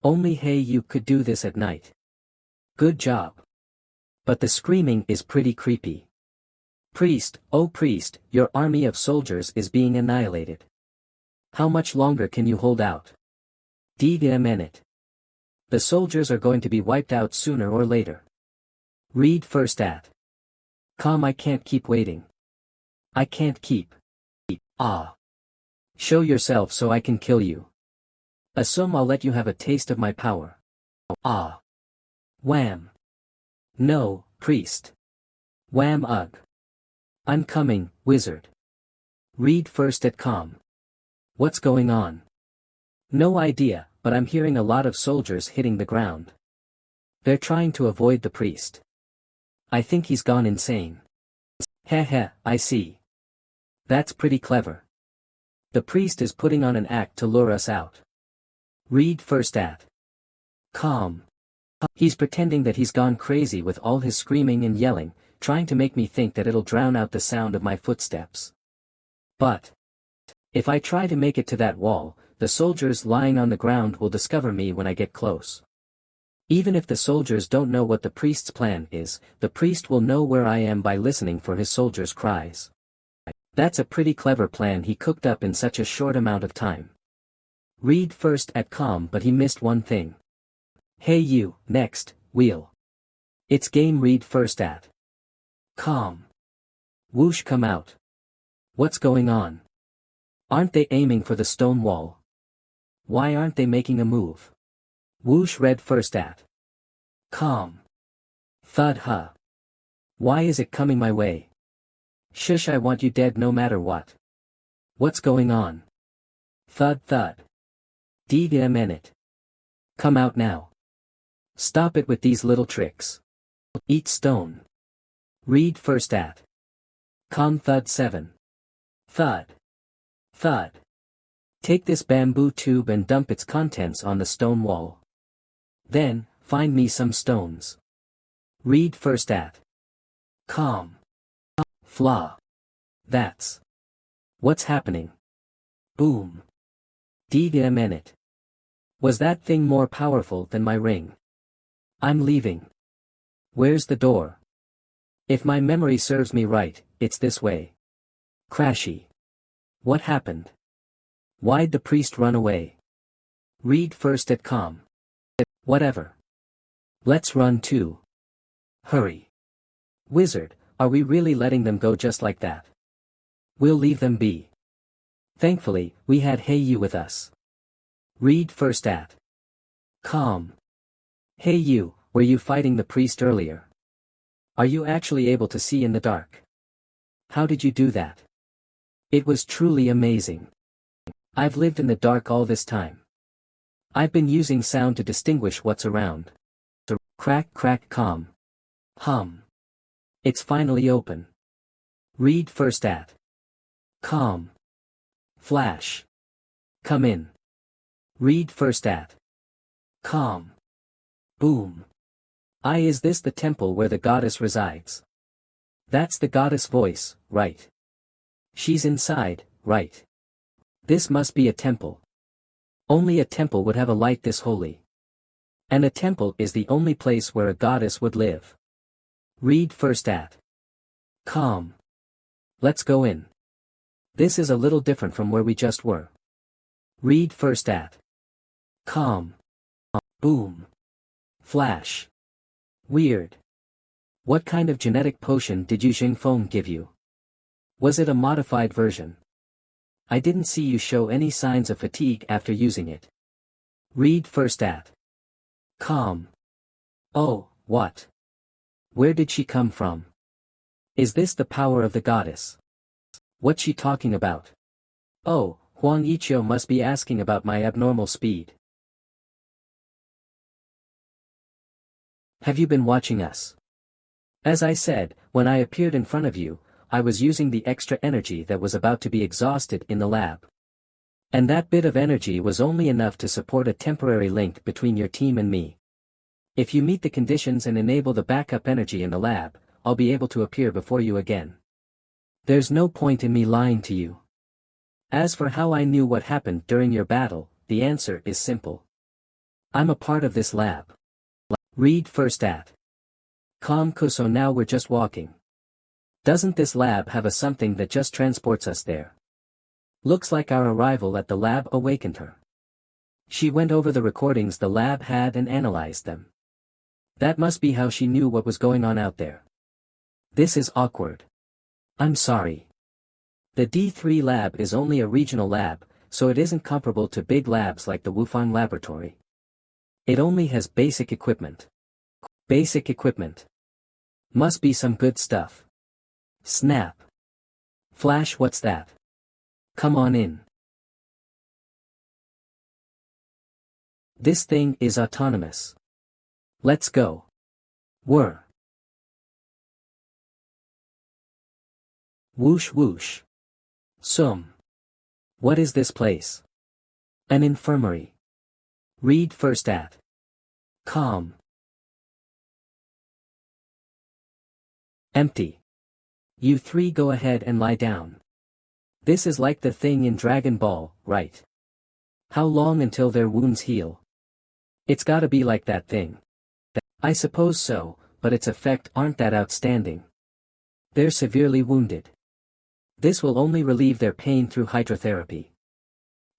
Only Hey you could do this at night. Good job. But the screaming is pretty creepy. Priest, oh priest, your army of soldiers is being annihilated. How much longer can you hold out? A minute. The soldiers are going to be wiped out sooner or later. Read first at. I can't keep waiting. I can't keep. Ah. Show yourself so I can kill you. Assume I'll let you have a taste of my power. Ah. Wham. No, priest. Wham ugh. I'm coming, wizard. Read first at What's going on? No idea, but I'm hearing a lot of soldiers hitting the ground. They're trying to avoid the priest. I think he's gone insane. Heh, I see. That's pretty clever. The priest is putting on an act to lure us out. Read first at. He's pretending that he's gone crazy with all his screaming and yelling, trying to make me think that it'll drown out the sound of my footsteps. But if I try to make it to that wall, the soldiers lying on the ground will discover me when I get close. Even if the soldiers don't know what the priest's plan is, the priest will know where I am by listening for his soldiers' cries. That's a pretty clever plan he cooked up in such a short amount of time. Read first at but he missed one thing. Hey you, next, wheel. It's game read first at. Whoosh come out. What's going on? Aren't they aiming for the stone wall? Why aren't they making a move? Whoosh read first at. Thud huh. Why is it coming my way? Shush, I want you dead no matter what. What's going on? Thud thud. A minute. Come out now. Stop it with these little tricks. Eat stone. Read first at. Thud 7. Thud. Thud. Take this bamboo tube and dump its contents on the stone wall. Then, find me some stones. Read first at. Flaw. That's. What's happening? Boom. A minute. Was that thing more powerful than my ring? I'm leaving. Where's the door? If my memory serves me right, it's this way. Crashy. What happened? Why'd the priest run away? Read first at Whatever. Let's run too. Hurry. Wizard, are we really letting them go just like that? We'll leave them be. Thankfully, we had Hey you with us. Read first at. Hey you, were you fighting the priest earlier? Are you actually able to see in the dark? How did you do that? It was truly amazing. I've lived in the dark all this time. I've been using sound to distinguish what's around. So, crack crack hum. It's finally open. Read first at. Flash. Come in. Read first at. Boom. Is this the temple where the goddess resides? That's the goddess voice, right? She's inside, right? This must be a temple. Only a temple would have a light this holy. And a temple is the only place where a goddess would live. Read first at. Let's go in. This is a little different from where we just were. Read first at. Boom. Flash. Weird. What kind of genetic potion did Yu Jingfeng give you? Was it a modified version? I didn't see you show any signs of fatigue after using it. Read first at. Oh, what? Where did she come from? Is this the power of the goddess? What's she talking about? Oh, Huang Yiqiu must be asking about my abnormal speed. Have you been watching us? As I said, when I appeared in front of you, I was using the extra energy that was about to be exhausted in the lab. And that bit of energy was only enough to support a temporary link between your team and me. If you meet the conditions and enable the backup energy in the lab, I'll be able to appear before you again. There's no point in me lying to you. As for how I knew what happened during your battle, the answer is simple. I'm a part of this lab. Read first at. So now we're just walking. Doesn't this lab have a something that just transports us there? Looks like our arrival at the lab awakened her. She went over the recordings the lab had and analyzed them. That must be how she knew what was going on out there. This is awkward. I'm sorry. The D3 lab is only a regional lab, so it isn't comparable to big labs like the Wufang laboratory. It only has basic equipment. Basic equipment. Must be some good stuff. Snap. Flash, what's that? Come on in. This thing is autonomous. Let's go. Whir. Whoosh whoosh. What is this place? An infirmary. Read first at. Empty. You three go ahead and lie down. This is like the thing in Dragon Ball, right? How long until their wounds heal? It's gotta be like that thing. I suppose so, but its effects aren't that outstanding. They're severely wounded. This will only relieve their pain through hydrotherapy.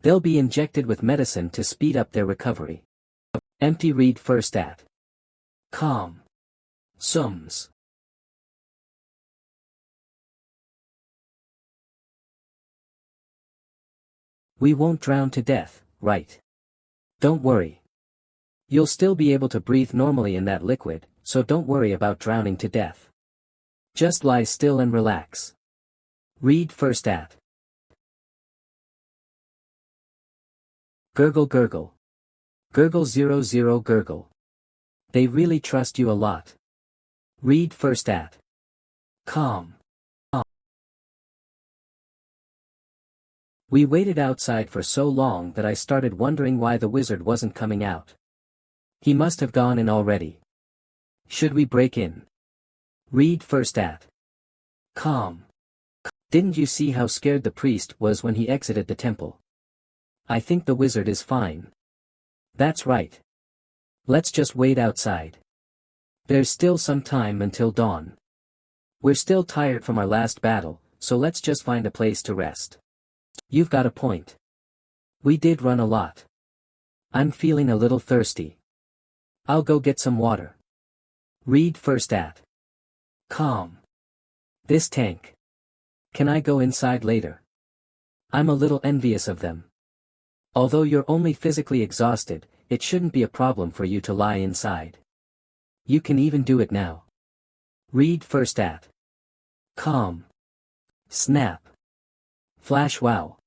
They'll be injected with medicine to speed up their recovery. Empty. Read first at. Sums. We won't drown to death, right? Don't worry. You'll still be able to breathe normally in that liquid, so don't worry about drowning to death. Just lie still and relax. Read first at. Gurgle gurgle. Gurgle 00 gurgle. They really trust you a lot. Read first at. We waited outside for so long that I started wondering why the wizard wasn't coming out. He must have gone in already. Should we break in? Read first at. Didn't you see how scared the priest was when he exited the temple? I think the wizard is fine. That's right. Let's just wait outside. There's still some time until dawn. We're still tired from our last battle, so let's just find a place to rest. You've got a point. We did run a lot. I'm feeling a little thirsty. I'll go get some water. Read first at. This tank. Can I go inside later? I'm a little envious of them. Although you're only physically exhausted, it shouldn't be a problem for you to lie inside. You can even do it now. Read first at. Snap. Flash. Wow.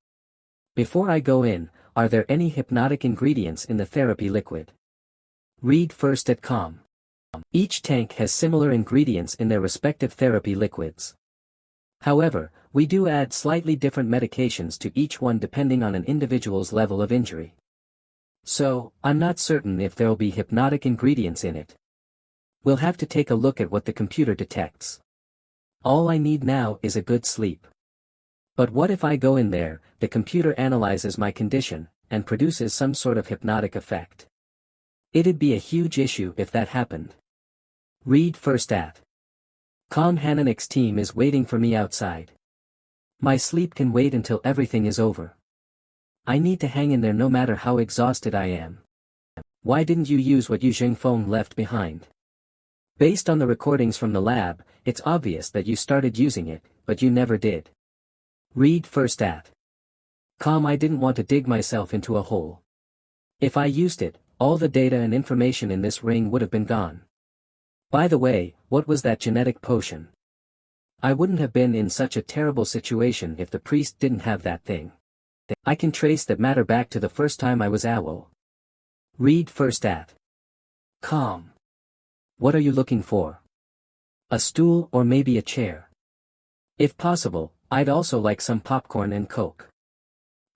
Before I go in, are there any hypnotic ingredients in the therapy liquid? Read first at. Each tank has similar ingredients in their respective therapy liquids. However, we do add slightly different medications to each one depending on an individual's level of injury. So, I'm not certain if there'll be hypnotic ingredients in it. We'll have to take a look at what the computer detects. All I need now is a good sleep. But what if I go in there, the computer analyzes my condition, and produces some sort of hypnotic effect? It'd be a huge issue if that happened. Read first at. Hananek's team is waiting for me outside. My sleep can wait until everything is over. I need to hang in there no matter how exhausted I am. Why didn't you use what Yu Jingfeng left behind? Based on the recordings from the lab, it's obvious that you started using it, but you never did. Read first at. I didn't want to dig myself into a hole. If I used it, all the data and information in this ring would have been gone. By the way, what was that genetic potion? I wouldn't have been in such a terrible situation if the priest didn't have that thing. I can trace that matter back to the first time I was owl. Read first at. What are you looking for? A stool or maybe a chair? If possible, I'd also like some popcorn and Coke.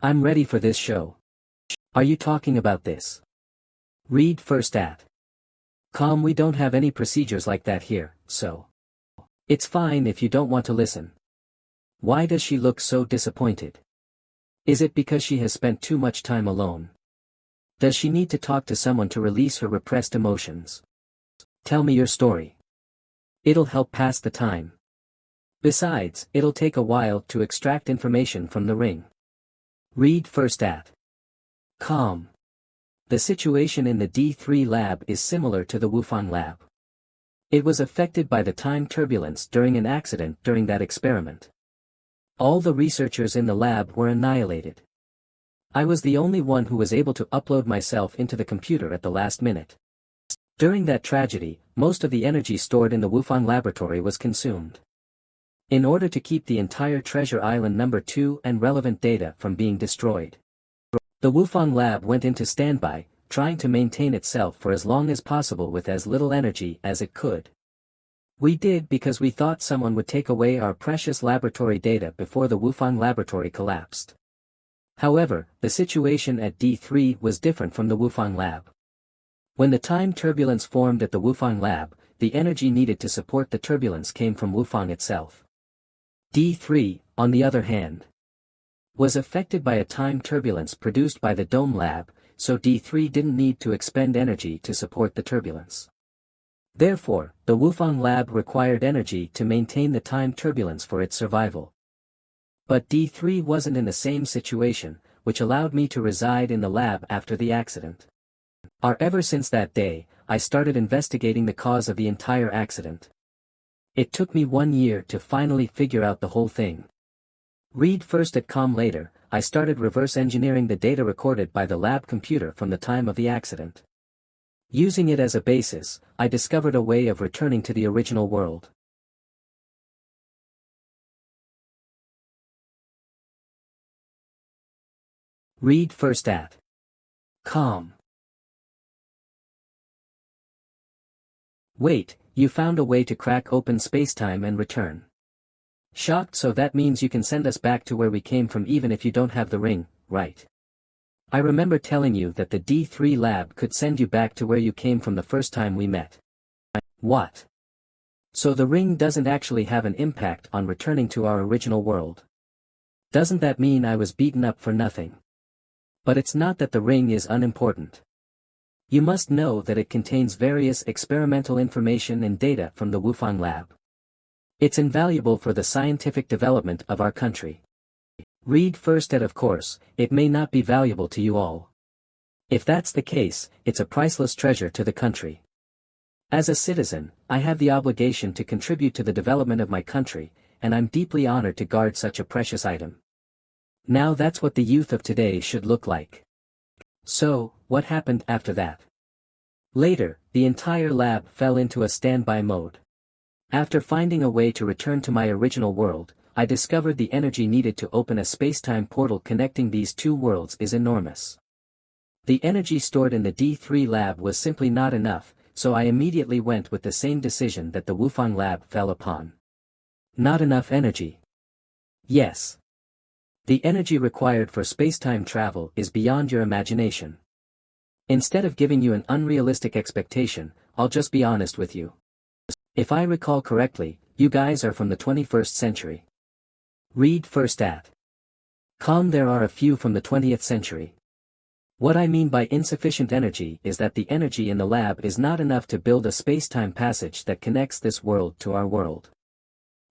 I'm ready for this show. Are you talking about this? Read first at. We don't have any procedures like that here, so. It's fine if you don't want to listen. Why does she look so disappointed? Is it because she has spent too much time alone? Does she need to talk to someone to release her repressed emotions? Tell me your story. It'll help pass the time. Besides, it'll take a while to extract information from the ring. Read first at. Calm. The situation in the D3 lab is similar to the Wufang lab. It was affected by the time turbulence during an accident during that experiment. All the researchers in the lab were annihilated. I was the only one who was able to upload myself into the computer at the last minute. During that tragedy, most of the energy stored in the Wufang laboratory was consumed. In order to keep the entire Treasure Island number 2 and relevant data from being destroyed, the Wufang lab went into standby, trying to maintain itself for as long as possible with as little energy as it could. We did because we thought someone would take away our precious laboratory data before the Wufang laboratory collapsed. However, the situation at D3 was different from the Wufang lab. When the time turbulence formed at the Wufang lab, the energy needed to support the turbulence came from Wufang itself. D3, on the other hand, was affected by a time turbulence produced by the Dome lab, so D3 didn't need to expend energy to support the turbulence. Therefore, the Wufang lab required energy to maintain the time turbulence for its survival. But D3 wasn't in the same situation, which allowed me to reside in the lab after the accident. Ever since that day, I started investigating the cause of the entire accident. It took me 1 year to finally figure out the whole thing. Read first at com later, I started reverse engineering the data recorded by the lab computer from the time of the accident. Using it as a basis, I discovered a way of returning to the original world. Read first at com. Wait, you found a way to crack open spacetime and return. Shocked, so that means you can send us back to where we came from even if you don't have the ring, right? I remember telling you that the D3 lab could send you back to where you came from the first time we met. What? So the ring doesn't actually have an impact on returning to our original world. Doesn't that mean I was beaten up for nothing? But it's not that the ring is unimportant. You must know that it contains various experimental information and data from the Wufang lab. It's invaluable for the scientific development of our country. Read first at. Of course, it may not be valuable to you all. If that's the case, it's a priceless treasure to the country. As a citizen, I have the obligation to contribute to the development of my country, and I'm deeply honored to guard such a precious item. Now that's what the youth of today should look like. So, what happened after that? Later, the entire lab fell into a standby mode. After finding a way to return to my original world, I discovered the energy needed to open a spacetime portal connecting these two worlds is enormous. The energy stored in the D3 lab was simply not enough, so I immediately went with the same decision that the Wufang lab fell upon. Not enough energy. Yes. The energy required for spacetime travel is beyond your imagination. Instead of giving you an unrealistic expectation, I'll just be honest with you. If I recall correctly, you guys are from the 21st century. Read first at com. There are a few from the 20th century. What I mean by insufficient energy is that the energy in the lab is not enough to build a spacetime passage that connects this world to our world.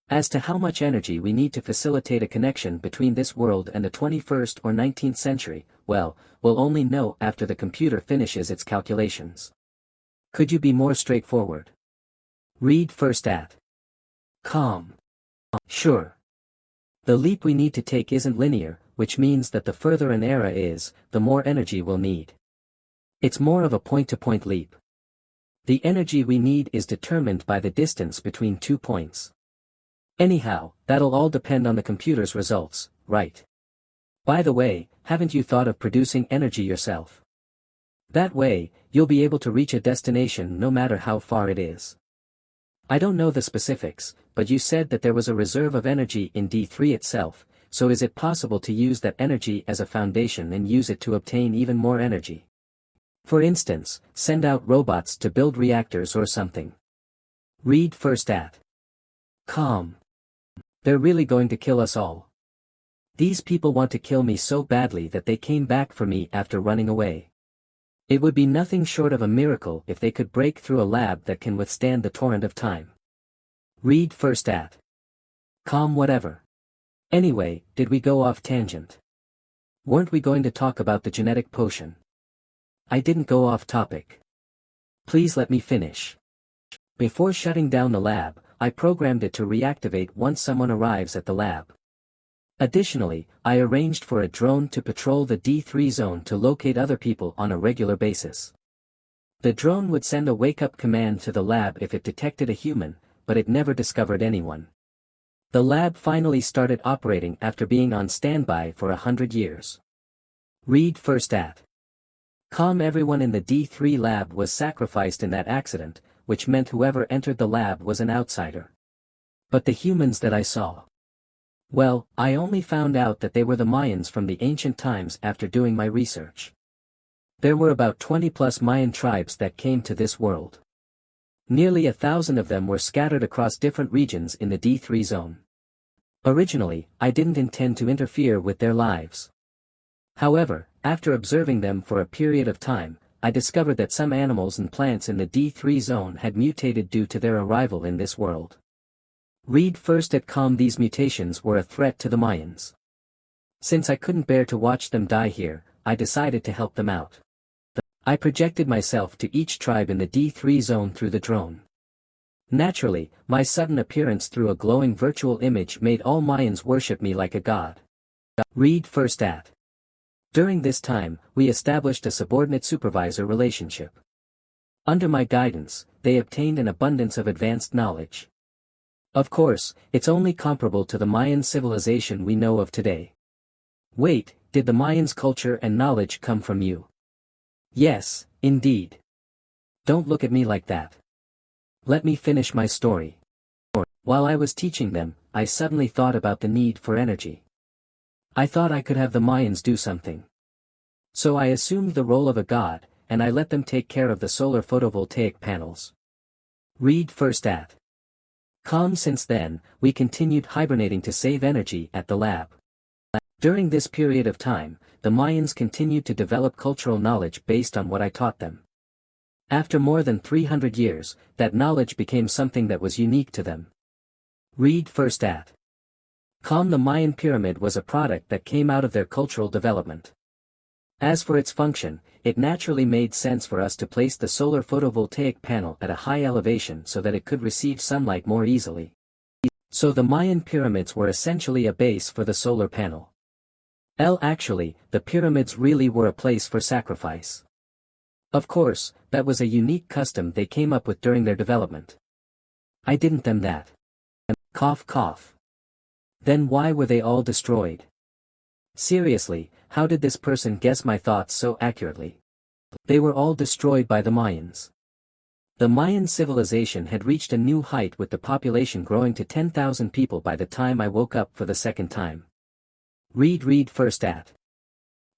As to how much energy we need to facilitate a connection between this world and the 21st or 19th century, well, we'll only know after the computer finishes its calculations. Could you be more straightforward? Read first at com. Sure. The leap we need to take isn't linear, which means that the further an era is, the more energy we'll need. It's more of a point-to-point leap. The energy we need is determined by the distance between 2 points. Anyhow, that'll all depend on the computer's results, right? By the way, haven't you thought of producing energy yourself? That way, you'll be able to reach a destination no matter how far it is. I don't know the specifics, but you said that there was a reserve of energy in D3 itself, so is it possible to use that energy as a foundation and use it to obtain even more energy? For instance, send out robots to build reactors or something. Read first at com. They're really going to kill us all. These people want to kill me so badly that they came back for me after running away. It would be nothing short of a miracle if they could break through a lab that can withstand the torrent of time. Read first at. Com whatever. Anyway, did we go off tangent? Weren't we going to talk about the genetic potion? I didn't go off topic. Please let me finish. Before shutting down the lab, I programmed it to reactivate once someone arrives at the lab. Additionally, I arranged for a drone to patrol the D3 zone to locate other people on a regular basis. The drone would send a wake-up command to the lab if it detected a human, but it never discovered anyone. The lab finally started operating after being on standby for 100 years. Read first at. Com everyone in the D3 lab was sacrificed in that accident, which meant whoever entered the lab was an outsider. But the humans that I saw. Well, I only found out that they were the Mayans from the ancient times after doing my research. There were about 20+ Mayan tribes that came to this world. Nearly 1,000 of them were scattered across different regions in the D3 zone. Originally, I didn't intend to interfere with their lives. However, after observing them for a period of time, I discovered that some animals and plants in the D3 zone had mutated due to their arrival in this world. Read first at com. These mutations were a threat to the Mayans. Since I couldn't bear to watch them die here, I decided to help them out. I projected myself to each tribe in the D3 zone through the drone. Naturally, my sudden appearance through a glowing virtual image made all Mayans worship me like a god. Read first at. During this time, we established a subordinate supervisor relationship. Under my guidance, they obtained an abundance of advanced knowledge. Of course, it's only comparable to the Mayan civilization we know of today. Wait, did the Mayans' culture and knowledge come from you? Yes, indeed. Don't look at me like that. Let me finish my story. While I was teaching them, I suddenly thought about the need for energy. I thought I could have the Mayans do something. So I assumed the role of a god, and I let them take care of the solar photovoltaic panels. Read first at. Com. Since then, we continued hibernating to save energy at the lab. During this period of time, the Mayans continued to develop cultural knowledge based on what I taught them. After more than 300 years, that knowledge became something that was unique to them. Read first at. Com. The Mayan pyramid was a product that came out of their cultural development. As for its function, it naturally made sense for us to place the solar photovoltaic panel at a high elevation so that it could receive sunlight more easily. So the Mayan pyramids were essentially a base for the solar panel. Actually, the pyramids really were a place for sacrifice. Of course, that was a unique custom they came up with during their development. I didn't them that. Cough cough. Then why were they all destroyed? Seriously, how did this person guess my thoughts so accurately? They were all destroyed by the Mayans. The Mayan civilization had reached a new height with the population growing to 10,000 people by the time I woke up for the second time. Read first at.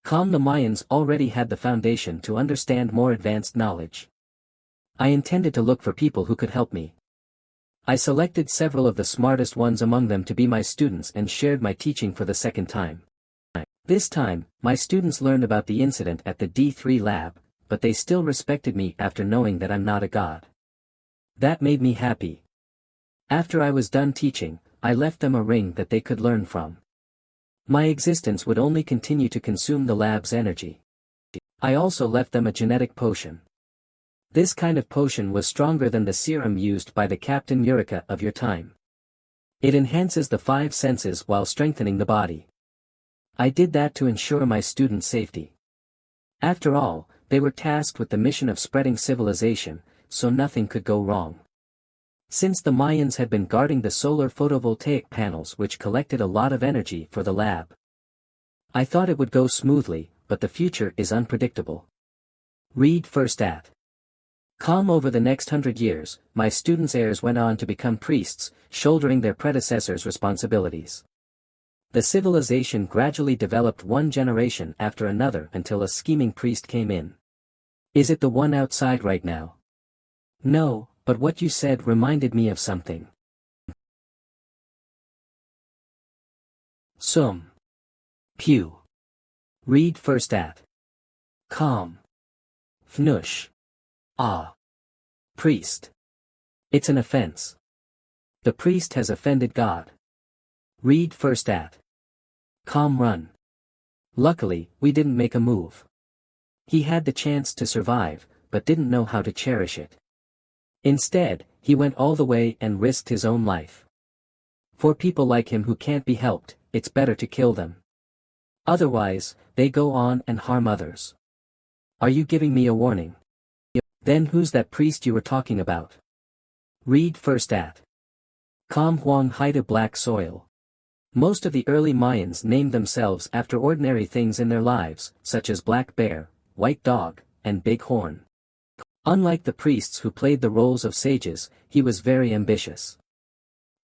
Com. The Mayans already had the foundation to understand more advanced knowledge. I intended to look for people who could help me. I selected several of the smartest ones among them to be my students and shared my teaching for the second time. This time, my students learned about the incident at the D3 lab, but they still respected me after knowing that I'm not a god. That made me happy. After I was done teaching, I left them a ring that they could learn from. My existence would only continue to consume the lab's energy. I also left them a genetic potion. This kind of potion was stronger than the serum used by the Captain Eureka of your time. It enhances the 5 senses while strengthening the body. I did that to ensure my students' safety. After all, they were tasked with the mission of spreading civilization, so nothing could go wrong. Since the Mayans had been guarding the solar photovoltaic panels which collected a lot of energy for the lab, I thought it would go smoothly, but the future is unpredictable. Read first at. Com. Over the next 100 years, my students' heirs went on to become priests, shouldering their predecessors' responsibilities. The civilization gradually developed one generation after another until a scheming priest came in. Is it the one outside right now? No, but what you said reminded me of something. Sum. Pew. Read first at. Com. Fnush. Ah. Priest. It's an offense. The priest has offended God. Read first at. Calm run. Luckily, we didn't make a move. He had the chance to survive, but didn't know how to cherish it. Instead, he went all the way and risked his own life. For people like him who can't be helped, it's better to kill them. Otherwise, they go on and harm others. Are you giving me a warning? Then who's that priest you were talking about? Read first at. Com Huang Haida Black Soil. Most of the early Mayans named themselves after ordinary things in their lives, such as black bear, white dog, and big horn. Unlike the priests who played the roles of sages, he was very ambitious.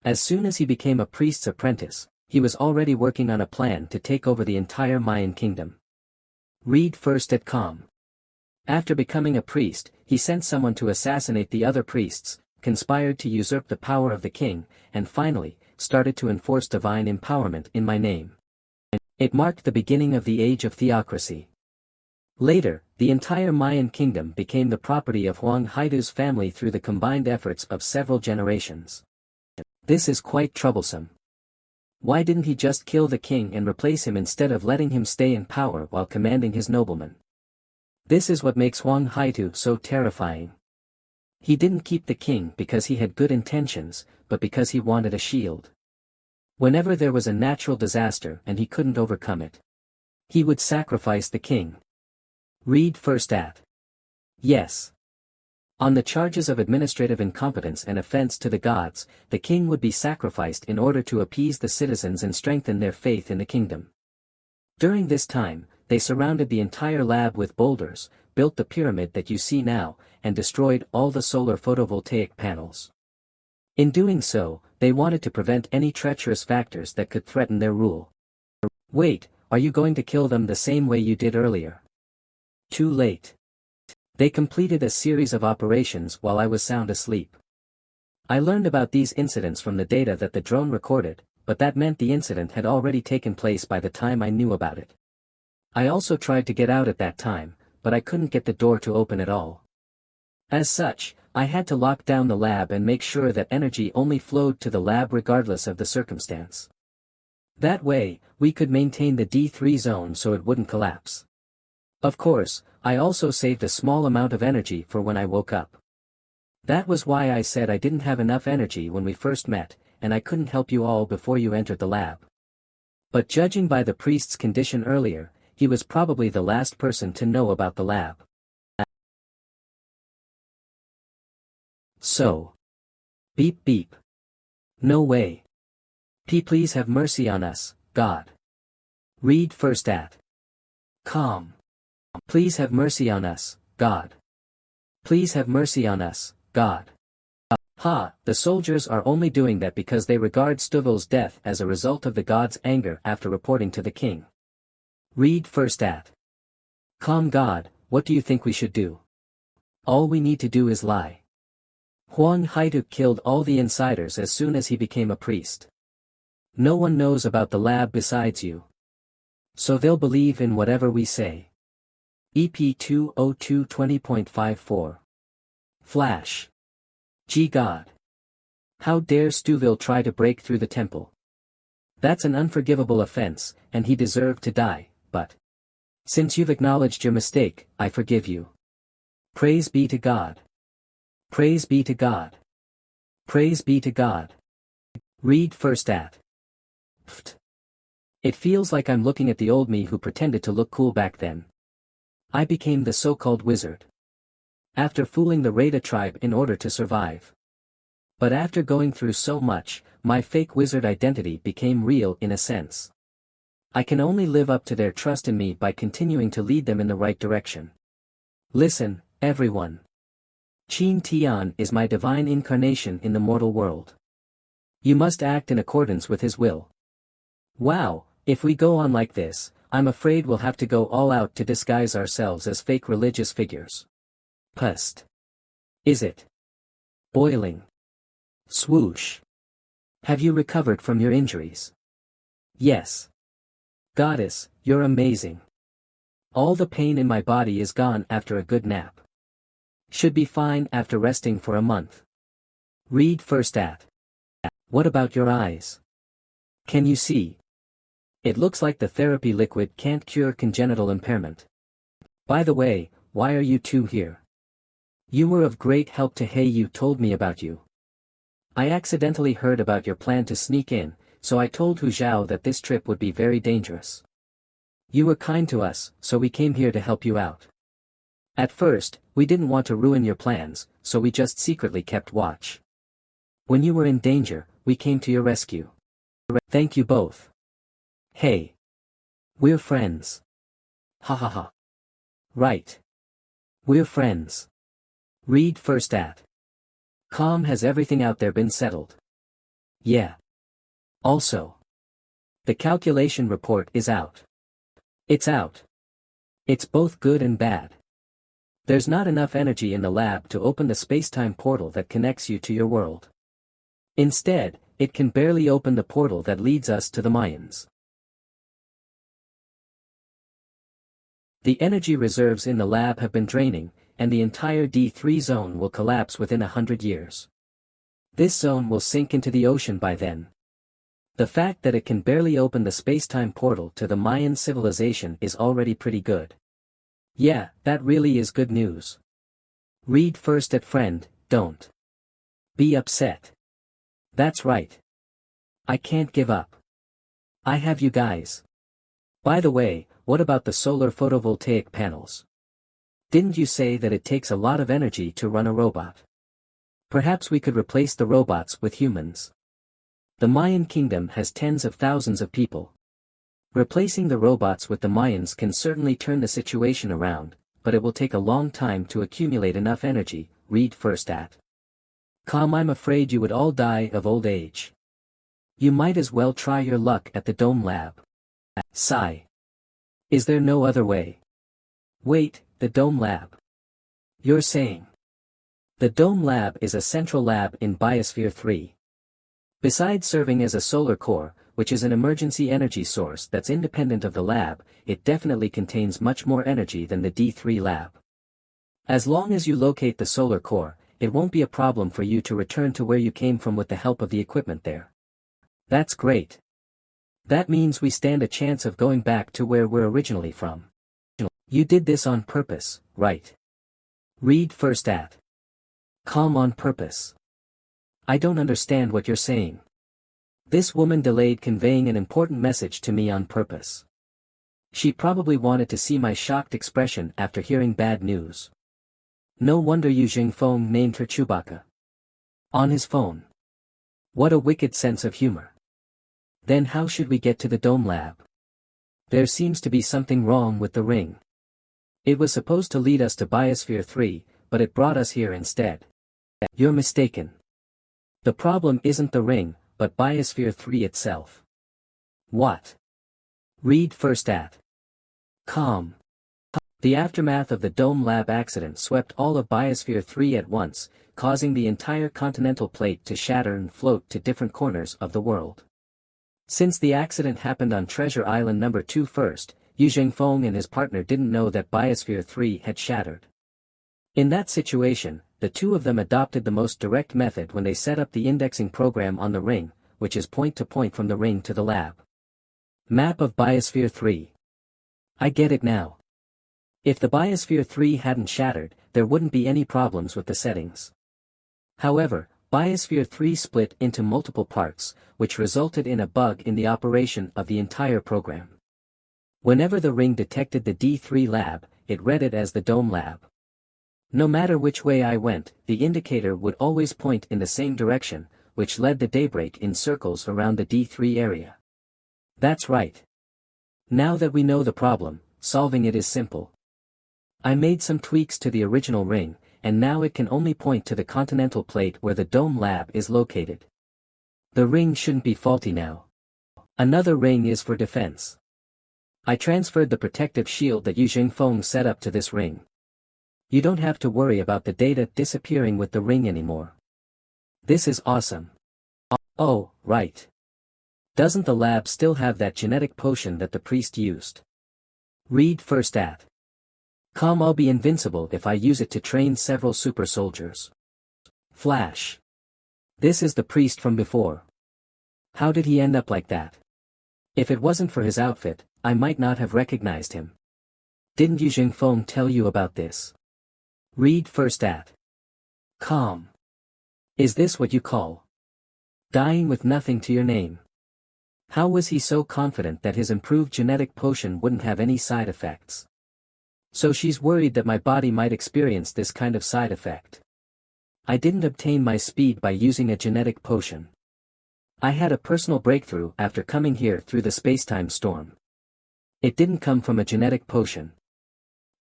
As soon as he became a priest's apprentice, he was already working on a plan to take over the entire Mayan kingdom. Read first at Com. After becoming a priest, he sent someone to assassinate the other priests, conspired to usurp the power of the king, and finally, started to enforce divine empowerment in my name. It marked the beginning of the age of theocracy. Later, the entire Mayan kingdom became the property of Huang Haidu's family through the combined efforts of several generations. This is quite troublesome. Why didn't he just kill the king and replace him instead of letting him stay in power while commanding his noblemen? This is what makes Huang Haidu so terrifying. He didn't keep the king because he had good intentions, but because he wanted a shield. Whenever there was a natural disaster and he couldn't overcome it, he would sacrifice the king. Read first at. Yes. On the charges of administrative incompetence and offense to the gods, the king would be sacrificed in order to appease the citizens and strengthen their faith in the kingdom. During this time, they surrounded the entire lab with boulders, built the pyramid that you see now, and destroyed all the solar photovoltaic panels. In doing so, they wanted to prevent any treacherous factors that could threaten their rule. Wait, are you going to kill them the same way you did earlier? Too late. They completed a series of operations while I was sound asleep. I learned about these incidents from the data that the drone recorded, but that meant the incident had already taken place by the time I knew about it. I also tried to get out at that time, but I couldn't get the door to open at all. As such, I had to lock down the lab and make sure that energy only flowed to the lab regardless of the circumstance. That way, we could maintain the D3 zone so it wouldn't collapse. Of course, I also saved a small amount of energy for when I woke up. That was why I said I didn't have enough energy when we first met, and I couldn't help you all before you entered the lab. But judging by the priest's condition earlier, he was probably the last person to know about the lab. So. Beep beep. No way. Please have mercy on us, God. Read first at. Com. Please have mercy on us, God. Please have mercy on us, God. Ha, the soldiers are only doing that because they regard Stuville's death as a result of the god's anger after reporting to the king. Read first at. Com God, what do you think we should do? All we need to do is lie. Huang Haidu killed all the insiders as soon as he became a priest. No one knows about the lab besides you. So they'll believe in whatever we say. EP 2020.54. Flash. Gee God. How dare Stuville try to break through the temple? That's an unforgivable offense, and he deserved to die, but since you've acknowledged your mistake, I forgive you. Praise be to God. Praise be to God. Praise be to God. Read first at. Pft. It feels like I'm looking at the old me who pretended to look cool back then. I became the so-called wizard. After fooling the Reda tribe in order to survive. But after going through so much, my fake wizard identity became real in a sense. I can only live up to their trust in me by continuing to lead them in the right direction. Listen, everyone. Qin Tian is my divine incarnation in the mortal world. You must act in accordance with his will. Wow, if we go on like this, I'm afraid we'll have to go all out to disguise ourselves as fake religious figures. Pust. Is it boiling? Swoosh. Have you recovered from your injuries? Yes. Goddess, you're amazing. All the pain in my body is gone after a good nap. Should be fine after resting for a month. Read first at. What about your eyes? Can you see? It looks like the therapy liquid can't cure congenital impairment. By the way, why are you two here? You were of great help to Hey, you told me about you. I accidentally heard about your plan to sneak in, so I told Hu Zhao that this trip would be very dangerous. You were kind to us, so we came here to help you out. At first, we didn't want to ruin your plans, so we just secretly kept watch. When you were in danger, we came to your rescue. Thank you both. Hey. We're friends. Ha ha ha. Right. We're friends. Read first at. Has everything out there been settled? Yeah. Also. The calculation report is out. It's out. It's both good and bad. There's not enough energy in the lab to open the space-time portal that connects you to your world. Instead, it can barely open the portal that leads us to the Mayans. The energy reserves in the lab have been draining, and the entire D3 zone will collapse within 100 years. This zone will sink into the ocean by then. The fact that it can barely open the space-time portal to the Mayan civilization is already pretty good. Yeah, that really is good news. Read first at friend, don't be upset. That's right. I can't give up. I have you guys. By the way, what about the solar photovoltaic panels? Didn't you say that it takes a lot of energy to run a robot? Perhaps we could replace the robots with humans. The Mayan kingdom has tens of thousands of people. Replacing the robots with the Mayans can certainly turn the situation around, but it will take a long time to accumulate enough energy. Read first at. I'm afraid you would all die of old age. You might as well try your luck at the Dome Lab. Sigh. Is there no other way? Wait, the Dome Lab. You're saying? The Dome Lab is a central lab in Biosphere 3. Besides serving as a solar core, which is an emergency energy source that's independent of the lab, it definitely contains much more energy than the D3 lab. As long as you locate the solar core, it won't be a problem for you to return to where you came from with the help of the equipment there. That's great. That means we stand a chance of going back to where we're originally from. You did this on purpose, right? Read first at. On purpose. I don't understand what you're saying. This woman delayed conveying an important message to me on purpose. She probably wanted to see my shocked expression after hearing bad news. No wonder Yu Jingfeng named her Chewbacca. On his phone. What a wicked sense of humor. Then how should we get to the Dome Lab? There seems to be something wrong with the ring. It was supposed to lead us to Biosphere 3, but it brought us here instead. You're mistaken. The problem isn't the ring, but Biosphere 3 itself. What? Read first at. The aftermath of the Dome Lab accident swept all of Biosphere 3 at once, causing the entire continental plate to shatter and float to different corners of the world. Since the accident happened on Treasure Island number 2 first, Yu Jingfeng and his partner didn't know that Biosphere 3 had shattered. In that situation, the two of them adopted the most direct method when they set up the indexing program on the ring, which is point-to-point from the ring to the lab. Map of Biosphere 3. I get it now. If the Biosphere 3 hadn't shattered, there wouldn't be any problems with the settings. However, Biosphere 3 split into multiple parts, which resulted in a bug in the operation of the entire program. Whenever the ring detected the D3 lab, it read it as the Dome Lab. No matter which way I went, the indicator would always point in the same direction, which led the daybreak in circles around the D3 area. That's right. Now that we know the problem, solving it is simple. I made some tweaks to the original ring, and now it can only point to the continental plate where the Dome Lab is located. The ring shouldn't be faulty now. Another ring is for defense. I transferred the protective shield that Yu Jingfeng set up to this ring. You don't have to worry about the data disappearing with the ring anymore. This is awesome. Oh, right. Doesn't the lab still have that genetic potion that the priest used? Read first at. I'll be invincible if I use it to train several super soldiers. Flash. This is the priest from before. How did he end up like that? If it wasn't for his outfit, I might not have recognized him. Didn't Yu Jingfeng tell you about this? Read first at. Is this what you call dying with nothing to your name? How was he so confident that his improved genetic potion wouldn't have any side effects? So she's worried that my body might experience this kind of side effect. I didn't obtain my speed by using a genetic potion. I had a personal breakthrough after coming here through the space-time storm. It didn't come from a genetic potion.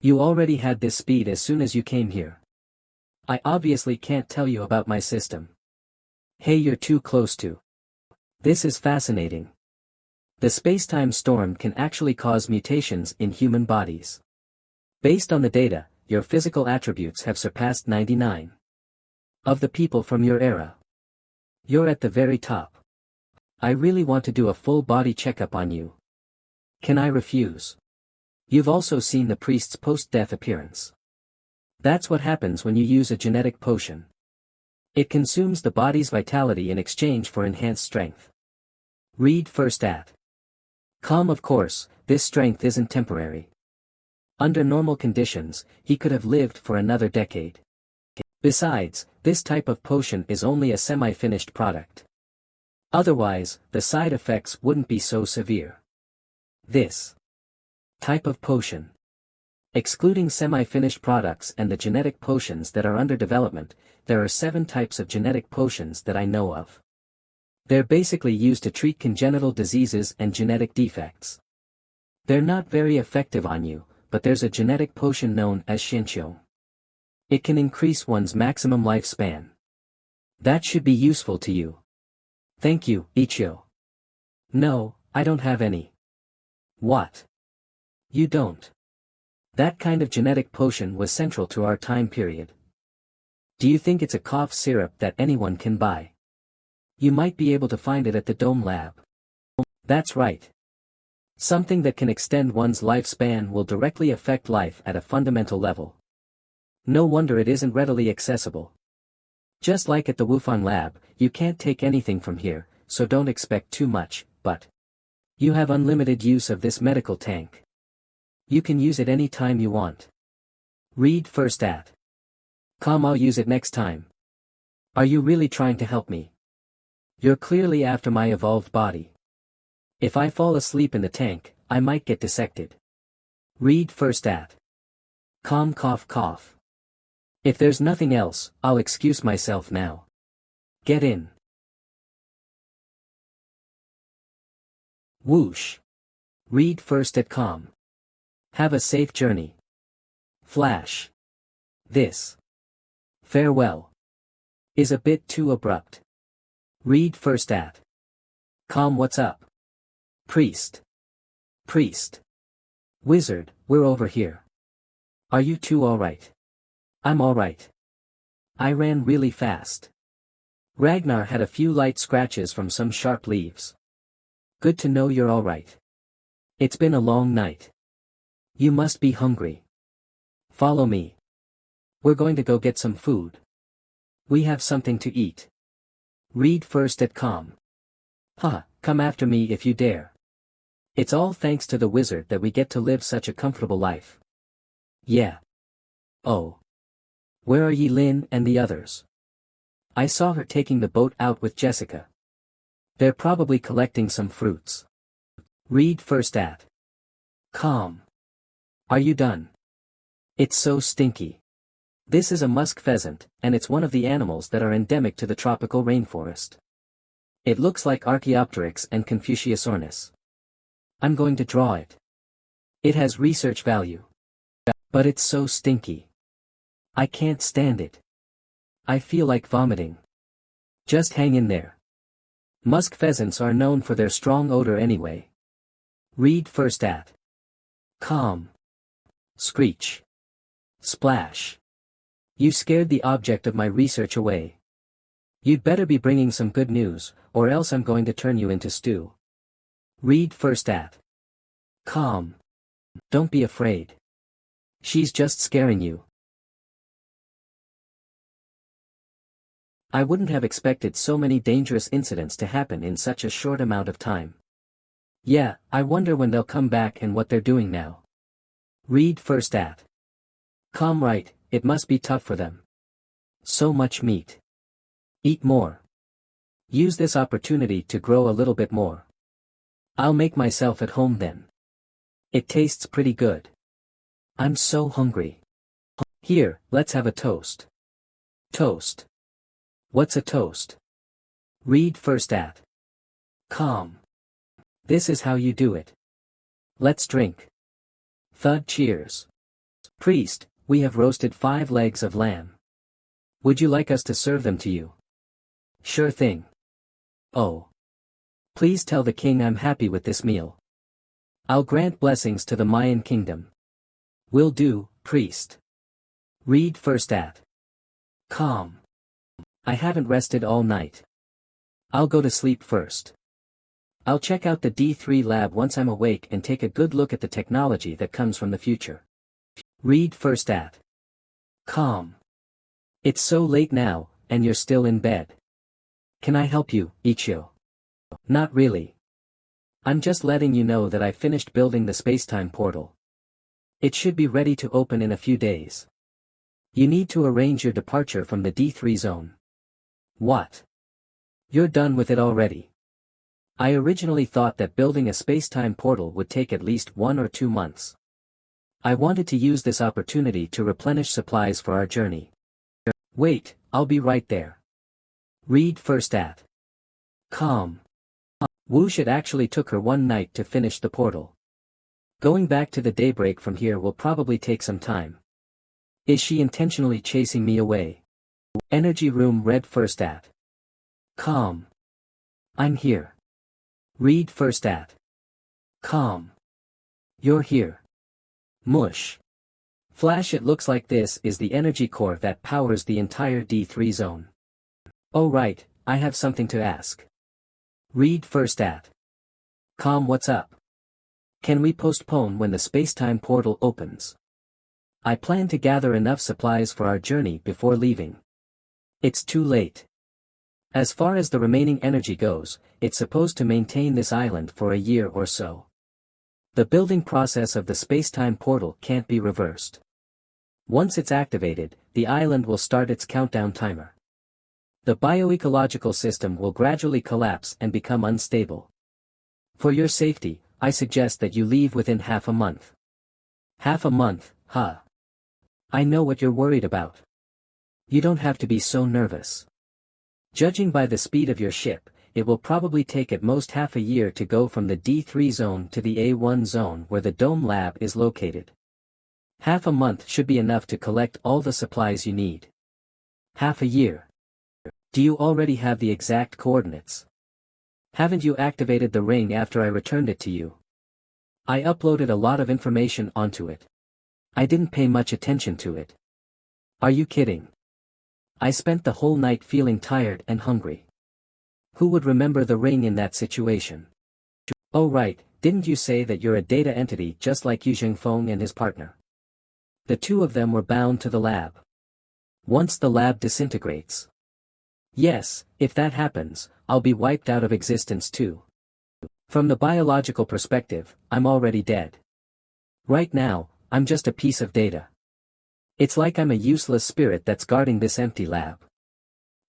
You already had this speed as soon as you came here. I obviously can't tell you about my system. Hey, you're too close to. This is fascinating. The space-time storm can actually cause mutations in human bodies. Based on the data, your physical attributes have surpassed 99 of the people from your era. You're at the very top. I really want to do a full body checkup on you. Can I refuse? You've also seen the priest's post-death appearance. That's what happens when you use a genetic potion. It consumes the body's vitality in exchange for enhanced strength. Read first at. Of course, this strength isn't temporary. Under normal conditions, he could have lived for another decade. Besides, this type of potion is only a semi-finished product. Otherwise, the side effects wouldn't be so severe. This type of potion. Excluding semi-finished products and the genetic potions that are under development, there are 7 types of genetic potions that I know of. They're basically used to treat congenital diseases and genetic defects. They're not very effective on you, but there's a genetic potion known as Xinqiu. It can increase one's maximum lifespan. That should be useful to you. Thank you, Ichio. No, I don't have any. What? You don't? That kind of genetic potion was central to our time period. Do you think it's a cough syrup that anyone can buy? You might be able to find it at the Dome Lab. That's right. Something that can extend one's lifespan will directly affect life at a fundamental level. No wonder it isn't readily accessible. Just like at the Wufang Lab, you can't take anything from here, so don't expect too much, but you have unlimited use of this medical tank. You can use it any time you want. Read first at. I'll use it next time. Are you really trying to help me? You're clearly after my evolved body. If I fall asleep in the tank, I might get dissected. Read first at. Cough. If there's nothing else, I'll excuse myself now. Get in. Whoosh. Read first at Have a safe journey. Flash. This. Farewell. Is a bit too abrupt. Read first at. What's up? Priest. Wizard, we're over here. Are you two alright? I'm alright. I ran really fast. Ragnar had a few light scratches from some sharp leaves. Good to know you're alright. It's been a long night. You must be hungry. Follow me. We're going to go get some food. We have something to eat. Read first at come after me if you dare. It's all thanks to the wizard that we get to live such a comfortable life. Yeah. Oh. Where are Yi Lin and the others? I saw her taking the boat out with Jessica. They're probably collecting some fruits. Read first at. Are you done? It's so stinky. This is a musk pheasant, and it's one of the animals that are endemic to the tropical rainforest. It looks like Archaeopteryx and Confuciusornis. I'm going to draw it. It has research value. But it's so stinky. I can't stand it. I feel like vomiting. Just hang in there. Musk pheasants are known for their strong odor anyway. Read first at. Screech. Splash. You scared the object of my research away. You'd better be bringing some good news, or else I'm going to turn you into stew. Read first at. Don't be afraid. She's just scaring you. I wouldn't have expected so many dangerous incidents to happen in such a short amount of time. Yeah, I wonder when they'll come back and what they're doing now. Read first at. Com. Right, it must be tough for them. So much meat. Eat more. Use this opportunity to grow a little bit more. I'll make myself at home then. It tastes pretty good. I'm so hungry. Here, let's have a toast. Toast. What's a toast? Read first at. Com. This is how you do it. Let's drink. Thud. Cheers. Priest, we have roasted 5 legs of lamb. Would you like us to serve them to you? Sure thing. Oh. Please tell the king I'm happy with this meal. I'll grant blessings to the Mayan kingdom. Will do, priest. Read first at. Com. I haven't rested all night. I'll go to sleep first. I'll check out the D3 lab once I'm awake and take a good look at the technology that comes from the future. Read first at. Com. It's so late now, and you're still in bed. Can I help you, Ichio? Not really. I'm just letting you know that I finished building the spacetime portal. It should be ready to open in a few days. You need to arrange your departure from the D3 zone. What? You're done with it already? I originally thought that building a spacetime portal would take at least 1 or 2 months. I wanted to use this opportunity to replenish supplies for our journey. Wait, I'll be right there. Read first at. Com. Whoosh. It actually took her 1 night to finish the portal. Going back to the daybreak from here will probably take some time. Is she intentionally chasing me away? Energy room. Read first at. Com. I'm here. Read first at. Com. You're here. Mush. Flash. It looks like this is the energy core that powers the entire D3 zone. Oh right, I have something to ask. Read first at. Com. What's up? Can we postpone when the spacetime portal opens? I plan to gather enough supplies for our journey before leaving. It's too late. As far as the remaining energy goes, it's supposed to maintain this island for a year or so. The building process of the spacetime portal can't be reversed. Once it's activated, the island will start its countdown timer. The bioecological system will gradually collapse and become unstable. For your safety, I suggest that you leave within half a month. Half a month, huh? I know what you're worried about. You don't have to be so nervous. Judging by the speed of your ship, it will probably take at most half a year to go from the D3 zone to the A1 zone where the Dome Lab is located. Half a month should be enough to collect all the supplies you need. Half a year. Do you already have the exact coordinates? Haven't you activated the ring after I returned it to you? I uploaded a lot of information onto it. I didn't pay much attention to it. Are you kidding? I spent the whole night feeling tired and hungry. Who would remember the ring in that situation? Oh right, didn't you say that you're a data entity just like Yu Zhengfeng and his partner? The 2 of them were bound to the lab. Once the lab disintegrates. Yes, if that happens, I'll be wiped out of existence too. From the biological perspective, I'm already dead. Right now, I'm just a piece of data. It's like I'm a useless spirit that's guarding this empty lab.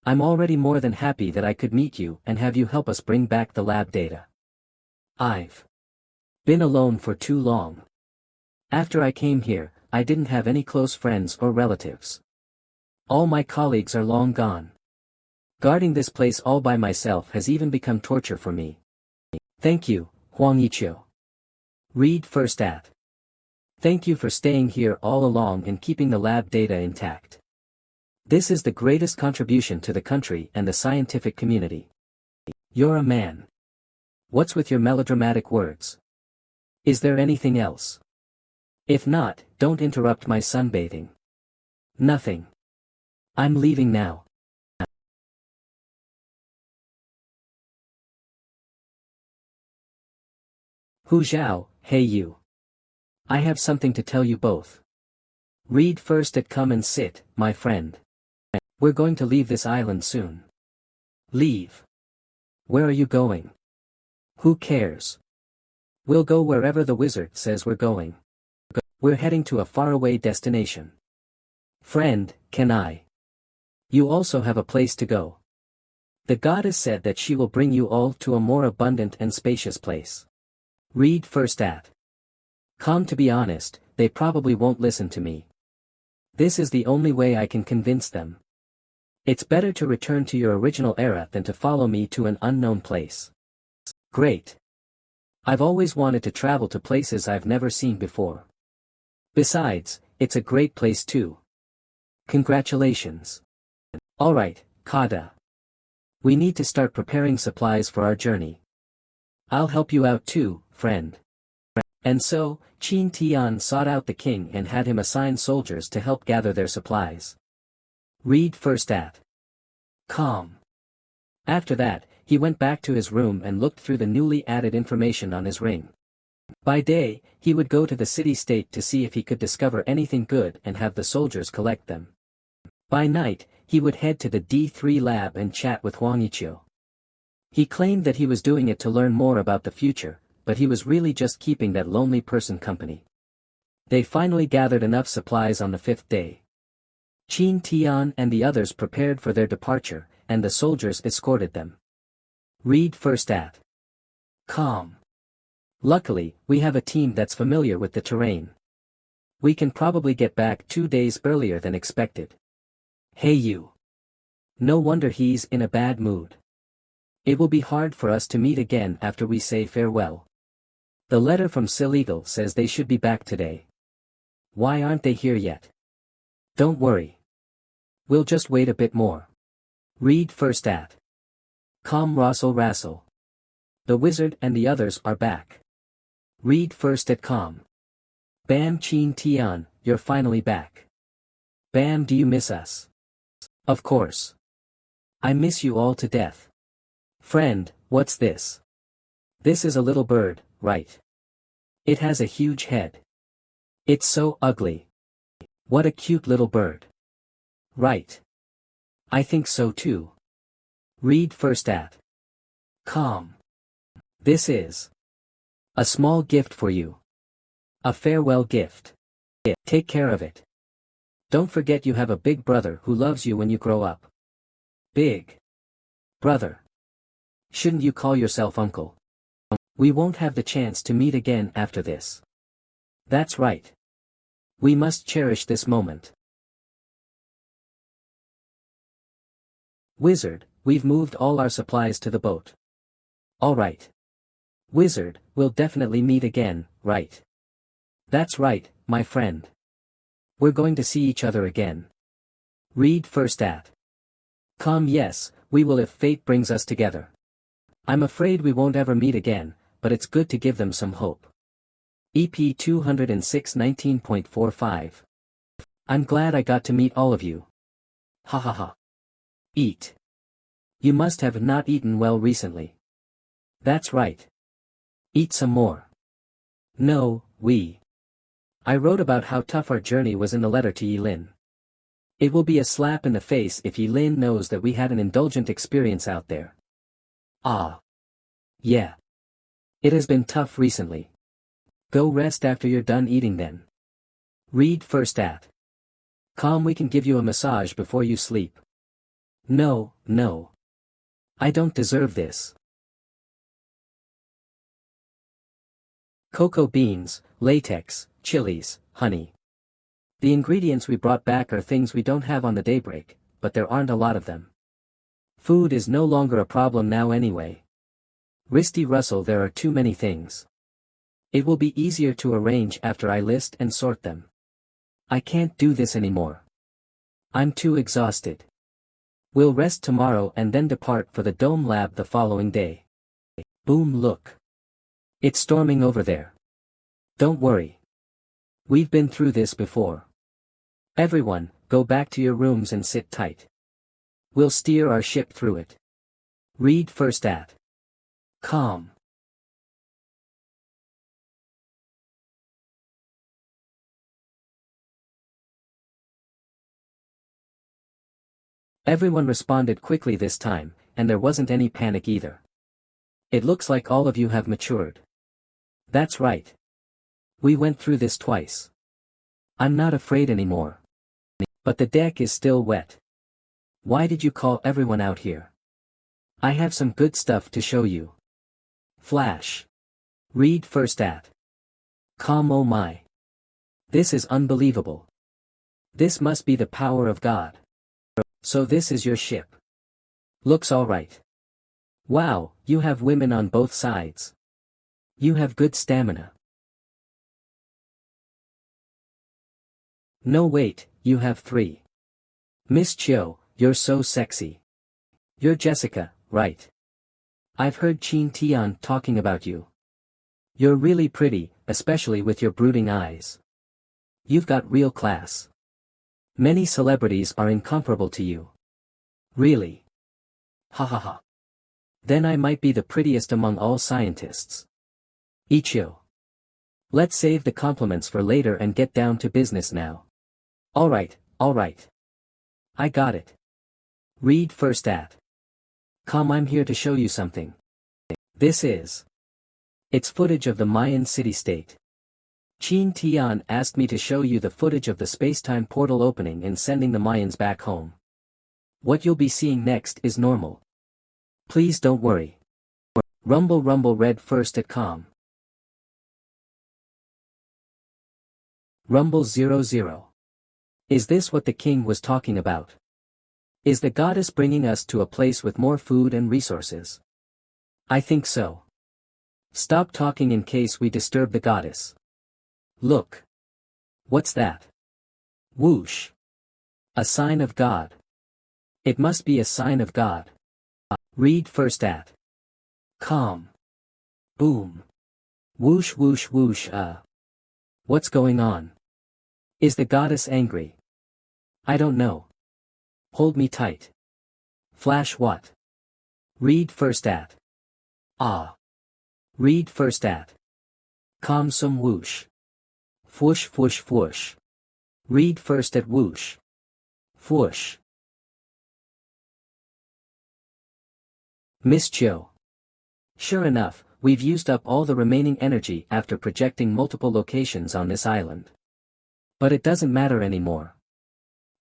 I'm already more than happy that I could meet you and have you help us bring back the lab data. I've been alone for too long. After I came here, I didn't have any close friends or relatives. All my colleagues are long gone. Guarding this place all by myself has even become torture for me. Thank you, Huang Yiqiu. Read first at. Thank you for staying here all along and keeping the lab data intact. This is the greatest contribution to the country and the scientific community. You're a man. What's with your melodramatic words? Is there anything else? If not, don't interrupt my sunbathing. Nothing. I'm leaving now. Hu Zhao, hey you. I have something to tell you both. Read first at come and sit, my friend. We're going to leave this island soon. Leave. Where are you going? Who cares? We'll go wherever the wizard says we're going. We're heading to a faraway destination. Friend, can I? You also have a place to go. The goddess said that she will bring you all to a more abundant and spacious place. Read first at. Come, to be honest, they probably won't listen to me. This is the only way I can convince them. It's better to return to your original era than to follow me to an unknown place. Great. I've always wanted to travel to places I've never seen before. Besides, it's a great place too. Congratulations. Alright, Kada. We need to start preparing supplies for our journey. I'll help you out too, friend. And so, Qin Tian sought out the king and had him assign soldiers to help gather their supplies. Read first at. Calm. After that, he went back to his room and looked through the newly added information on his ring. By day, he would go to the city-state to see if he could discover anything good and have the soldiers collect them. By night, he would head to the D3 lab and chat with Huang Yiqiu. He claimed that he was doing it to learn more about the future, but he was really just keeping that lonely person company. They finally gathered enough supplies on the 5th day. Qin Tian and the others prepared for their departure, and the soldiers escorted them. Read first at. Calm. Luckily, we have a team that's familiar with the terrain. We can probably get back 2 days earlier than expected. Hey you. No wonder he's in a bad mood. It will be hard for us to meet again after we say farewell. The letter from Siligal says they should be back today. Why aren't they here yet? Don't worry. We'll just wait a bit more. Read first at. Calm Rassel Rassel. The wizard and the others are back. Read first at calm. Bam Qin Tian, you're finally back. Bam, do you miss us? Of course. I miss you all to death. Friend, what's this? This is a little bird, right? It has a huge head. It's so ugly. What a cute little bird. Right. I think so too. Read first at. Calm. This is a small gift for you. A farewell gift. Take care of it. Don't forget you have a big brother who loves you when you grow up. Big brother. Shouldn't you call yourself uncle? We won't have the chance to meet again after this. That's right. We must cherish this moment. Wizard, we've moved all our supplies to the boat. All right. Wizard, we'll definitely meet again, right? That's right, my friend. We're going to see each other again. Read first at. Calm, yes, we will if fate brings us together. I'm afraid we won't ever meet again, but it's good to give them some hope. EP 206 19.45. I'm glad I got to meet all of you. Ha ha ha. Eat. You must have not eaten well recently. That's right. Eat some more. No, I wrote about how tough our journey was in the letter to Yilin. It will be a slap in the face if Yilin knows that we had an indulgent experience out there. Ah. Yeah. It has been tough recently. Go rest after you're done eating then. Read first at. Calm, we can give you a massage before you sleep. No. I don't deserve this. Cocoa beans, latex, chilies, honey. The ingredients we brought back are things we don't have on the daybreak, but there aren't a lot of them. Food is no longer a problem now anyway. Risty Russell, there are too many things. It will be easier to arrange after I list and sort them. I can't do this anymore. I'm too exhausted. We'll rest tomorrow and then depart for the Dome Lab the following day. Boom, look. It's storming over there. Don't worry. We've been through this before. Everyone, go back to your rooms and sit tight. We'll steer our ship through it. Read first at. Calm. Everyone responded quickly this time, and there wasn't any panic either. It looks like all of you have matured. That's right. We went through this twice. I'm not afraid anymore. But the deck is still wet. Why did you call everyone out here? I have some good stuff to show you. Flash. Read first at. Com. Oh my. This is unbelievable. This must be the power of God. So this is your ship. Looks alright. Wow, you have women on both sides. You have good stamina. No wait, you have 3. Miss Chiu, you're so sexy. You're Jessica, right? I've heard Qin Tian talking about you. You're really pretty, especially with your brooding eyes. You've got real class. Many celebrities are incomparable to you. Really? Ha ha ha. Then I might be the prettiest among all scientists. Ichio. Let's save the compliments for later and get down to business now. Alright, alright. I got it. Read first at. Com. I'm here to show you something. This is. It's footage of the Mayan city-state. Qin Tian asked me to show you the footage of the space-time portal opening and sending the Mayans back home. What you'll be seeing next is normal. Please don't worry. Rumble rumble read first at com. Rumble 00. Is this what the king was talking about? Is the goddess bringing us to a place with more food and resources? I think so. Stop talking in case we disturb the goddess. Look. What's that? Whoosh. A sign of God. It must be a sign of God. Read first at. Com. Boom. Whoosh whoosh whoosh. What's going on? Is the goddess angry? I don't know. Hold me tight. Flash what? Read first at. Ah. Read first at. Com. Some whoosh. Fwoosh fwoosh fwoosh. Read first at whoosh. Fwoosh. Miss Chiu. Sure enough, we've used up all the remaining energy after projecting multiple locations on this island. But it doesn't matter anymore.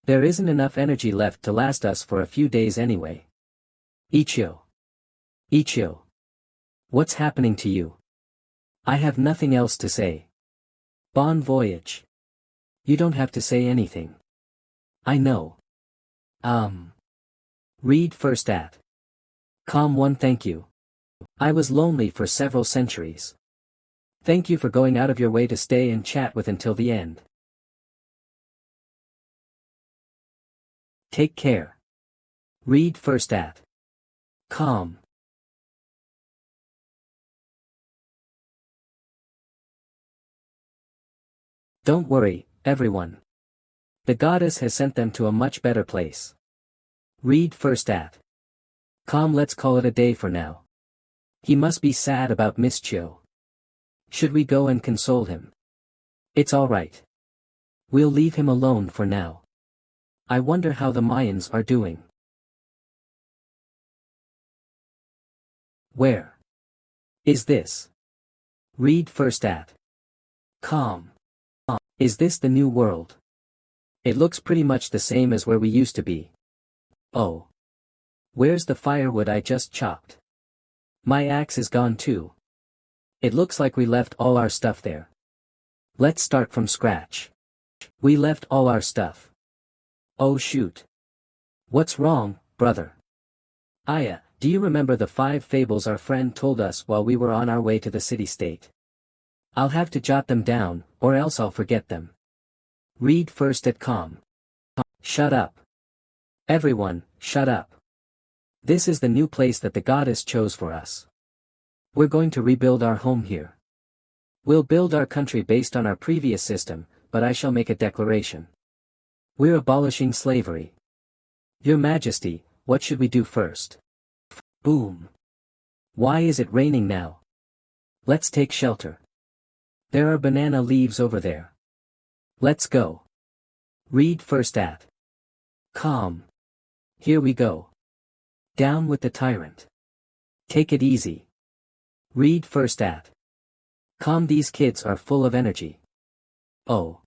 There isn't enough energy left to last us for a few days anyway. Ichio. Ichio. What's happening to you? I have nothing else to say. Bon voyage. You don't have to say anything. I know. Read first at. Com. 1. Thank you. I was lonely for several centuries. Thank you for going out of your way to stay and chat with until the end. Take care. Read first at. Com. Don't worry, everyone. The goddess has sent them to a much better place. Read first at. Com. Let's call it a day for now. He must be sad about Miss Chiu. Should we go and console him? It's alright. We'll leave him alone for now. I wonder how the Mayans are doing. Where is this? Read first at. Com. Is this the new world? It looks pretty much the same as where we used to be. Oh. Where's the firewood I just chopped? My axe is gone too. It looks like we left all our stuff there. Let's start from scratch. We left all our stuff. Oh shoot. What's wrong, brother? Aya, do you remember the 5 fables our friend told us while we were on our way to the city-state? I'll have to jot them down, or else I'll forget them. Read first at com. Shut up. Everyone, shut up. This is the new place that the goddess chose for us. We're going to rebuild our home here. We'll build our country based on our previous system, but I shall make a declaration. We're abolishing slavery. Your Majesty, what should we do first? Boom. Why is it raining now? Let's take shelter. There are banana leaves over there. Let's go. Read first at. Com. Here we go. Down with the tyrant. Take it easy. Read first at. Calm, these kids are full of energy. Oh.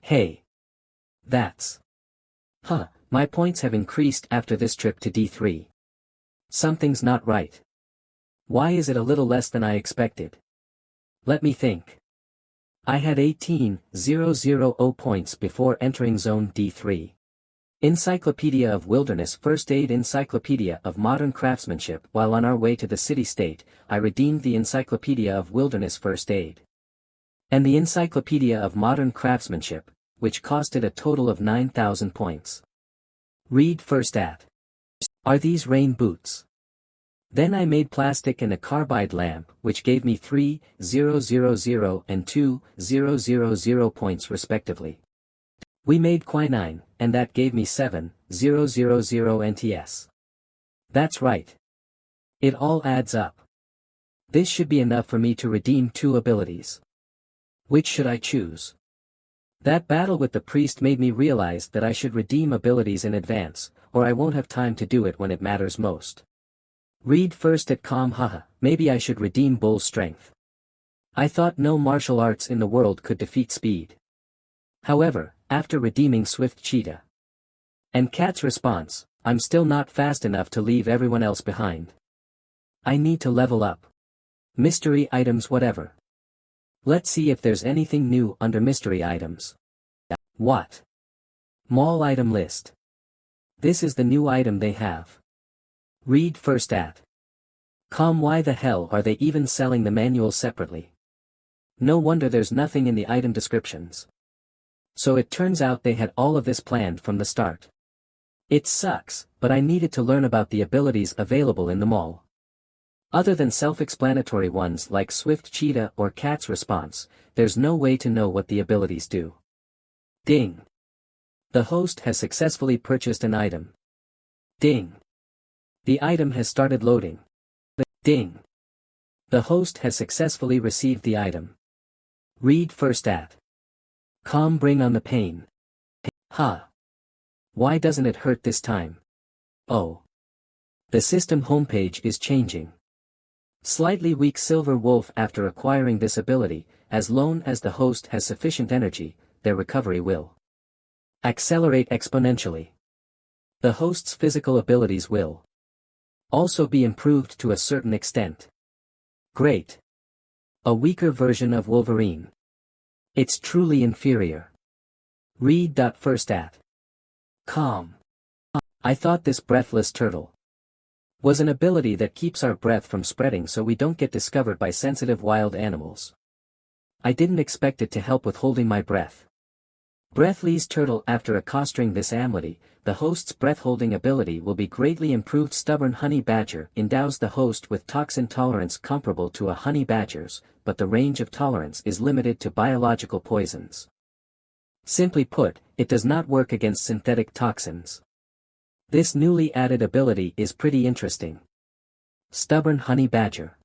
Hey. That's. Huh, my points have increased after this trip to D3. Something's not right. Why is it a little less than I expected? Let me think. I had 18,000 points before entering Zone D3. Encyclopedia of Wilderness First Aid, Encyclopedia of Modern Craftsmanship. While on our way to the city-state, I redeemed the Encyclopedia of Wilderness First Aid and the Encyclopedia of Modern Craftsmanship, which costed a total of 9,000 points. Read first at. Are these rain boots? Then I made plastic and a carbide lamp, which gave me 3,000 and 2,000 points respectively. We made quinine, and that gave me 7,000 NTS. That's right. It all adds up. This should be enough for me to redeem 2 abilities. Which should I choose? That battle with the priest made me realize that I should redeem abilities in advance, or I won't have time to do it when it matters most. Read first at calm, haha, maybe I should redeem bull strength. I thought no martial arts in the world could defeat speed. However, after redeeming swift cheetah and cat's response, I'm still not fast enough to leave everyone else behind. I need to level up. Mystery items, whatever. Let's see if there's anything new under mystery items. What? Mall item list. This is the new item they have. Read first at. Calm, why the hell are they even selling the manual separately? No wonder there's nothing in the item descriptions. So it turns out they had all of this planned from the start. It sucks, but I needed to learn about the abilities available in the mall. Other than self-explanatory ones like Swift Cheetah or Cat's Response, there's no way to know what the abilities do. Ding. The host has successfully purchased an item. Ding. The item has started loading. Ding. The host has successfully received the item. Read first at. Calm, bring on the pain. Ha. Why doesn't it hurt this time? Oh. The system homepage is changing. Slightly weak Silver Wolf. After acquiring this ability, as long as the host has sufficient energy, their recovery will accelerate exponentially. The host's physical abilities will also be improved to a certain extent. Great. A weaker version of Wolverine. It's truly inferior. Read first at. Calm. I thought this breathless turtle was an ability that keeps our breath from spreading so we don't get discovered by sensitive wild animals. I didn't expect it to help with holding my breath. Breathless turtle. After accosting this ability, the host's breath-holding ability will be greatly improved. Stubborn honey badger endows the host with toxin tolerance comparable to a honey badger's, but the range of tolerance is limited to biological poisons. Simply put, it does not work against synthetic toxins. This newly added ability is pretty interesting. Stubborn honey badger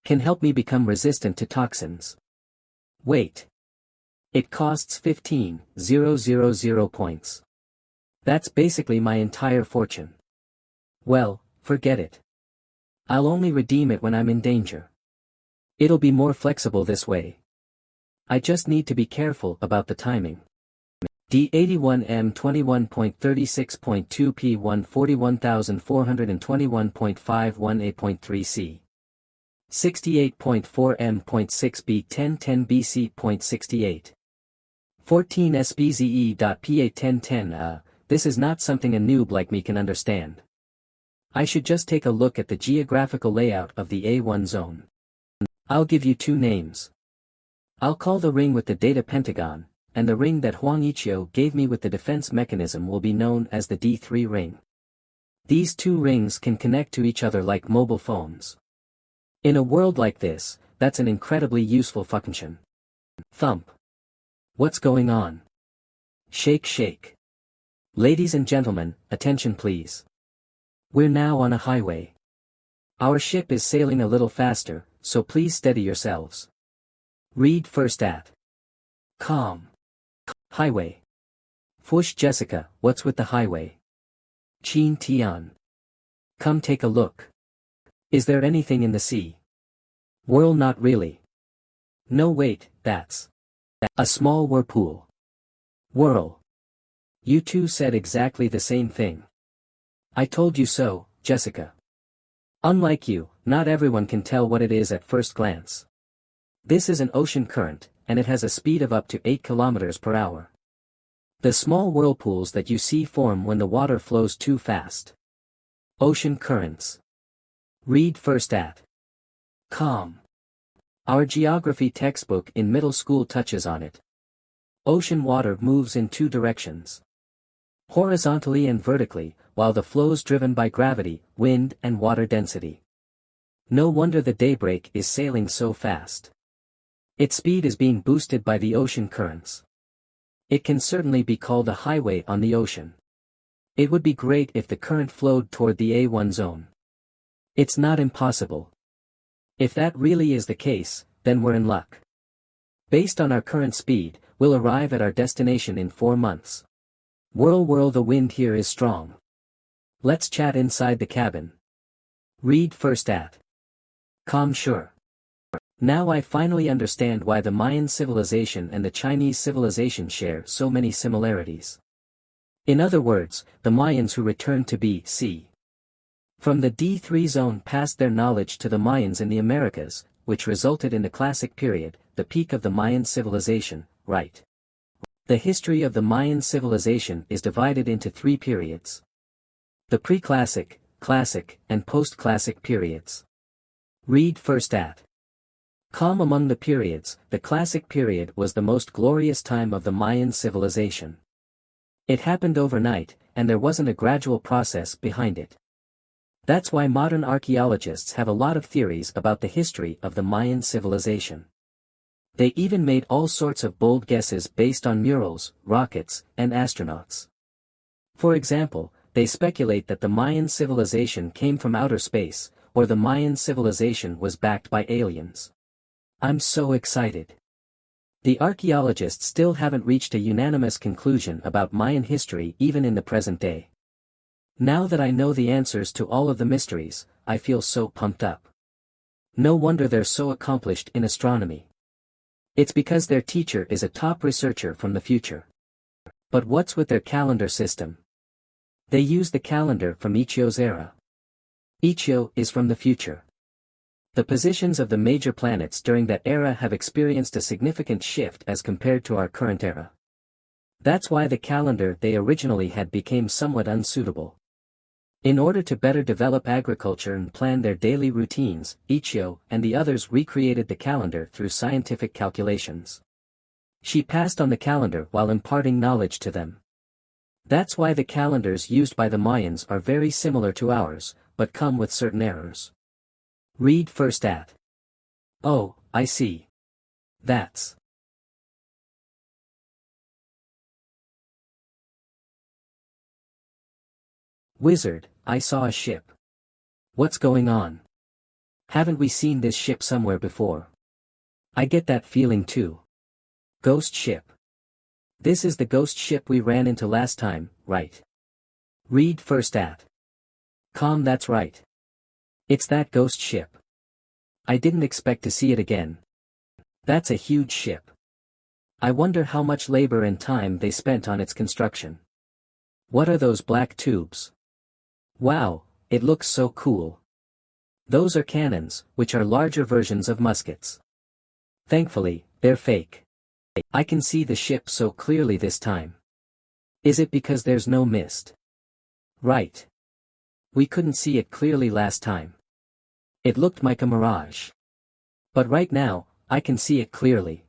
can help me become resistant to toxins. Wait. It costs 15,000 points. That's basically my entire fortune. Well, forget it. I'll only redeem it when I'm in danger. It'll be more flexible this way. I just need to be careful about the timing. D81M 21.36.2 P1 41421.518.3C 68.4 M.6 B 1010 BC.68 14 SBZE.PA 1010 This is not something a noob like me can understand. I should just take a look at the geographical layout of the A1 zone. I'll give you 2 names. I'll call the ring with the data pentagon, and the ring that Huang Ichio gave me with the defense mechanism will be known as the D3 ring. These 2 rings can connect to each other like mobile phones. In a world like this, that's an incredibly useful function. Thump. What's going on? Shake shake. Ladies and gentlemen, attention please. We're now on a highway. Our ship is sailing a little faster, so please steady yourselves. Read first at. Calm. Highway. Fush Jessica, what's with the highway? Qin Tian. Come take a look. Is there anything in the sea? Whirl, not really. No, wait, that's a small whirlpool. Whirl. You two said exactly the same thing. I told you so, Jessica. Unlike you, not everyone can tell what it is at first glance. This is an ocean current, and it has a speed of up to 8 kilometers per hour. The small whirlpools that you see form when the water flows too fast. Ocean currents. Read first at com. Our geography textbook in middle school touches on it. Ocean water moves in two directions. Horizontally and vertically, while the flow's driven by gravity, wind and water density. No wonder the Daybreak is sailing so fast. Its speed is being boosted by the ocean currents. It can certainly be called a highway on the ocean. It would be great if the current flowed toward the A1 zone. It's not impossible. If that really is the case, then we're in luck. Based on our current speed, we'll arrive at our destination in 4 months. Whirl whirl, the wind here is strong. Let's chat inside the cabin. Read first at com. Sure. Now I finally understand why the Mayan civilization and the Chinese civilization share so many similarities. In other words, the Mayans who returned to B.C. from the D3 zone passed their knowledge to the Mayans in the Americas, which resulted in the Classic period, the peak of the Mayan civilization, right? The history of the Mayan civilization is divided into 3 periods. The pre-classic, classic, and post-classic periods. Read first at com. Among the periods, the classic period was the most glorious time of the Mayan civilization. It happened overnight, and there wasn't a gradual process behind it. That's why modern archaeologists have a lot of theories about the history of the Mayan civilization. They even made all sorts of bold guesses based on murals, rockets, and astronauts. For example, they speculate that the Mayan civilization came from outer space, or the Mayan civilization was backed by aliens. I'm so excited. The archaeologists still haven't reached a unanimous conclusion about Mayan history even in the present day. Now that I know the answers to all of the mysteries, I feel so pumped up. No wonder they're so accomplished in astronomy. It's because their teacher is a top researcher from the future. But what's with their calendar system? They use the calendar from Ichio's era. Ichio is from the future. The positions of the major planets during that era have experienced a significant shift as compared to our current era. That's why the calendar they originally had became somewhat unsuitable. In order to better develop agriculture and plan their daily routines, Ichio and the others recreated the calendar through scientific calculations. She passed on the calendar while imparting knowledge to them. That's why the calendars used by the Mayans are very similar to ours, but come with certain errors. Read first at. Oh, I see. That's. Wizard, I saw a ship. What's going on? Haven't we seen this ship somewhere before? I get that feeling too. Ghost ship. This is the ghost ship we ran into last time, right? Read first at com. That's right. It's that ghost ship. I didn't expect to see it again. That's a huge ship. I wonder how much labor and time they spent on its construction. What are those black tubes? Wow, it looks so cool. Those are cannons, which are larger versions of muskets. Thankfully, they're fake. I can see the ship so clearly this time. Is it because there's no mist? Right. We couldn't see it clearly last time. It looked like a mirage. But right now, I can see it clearly.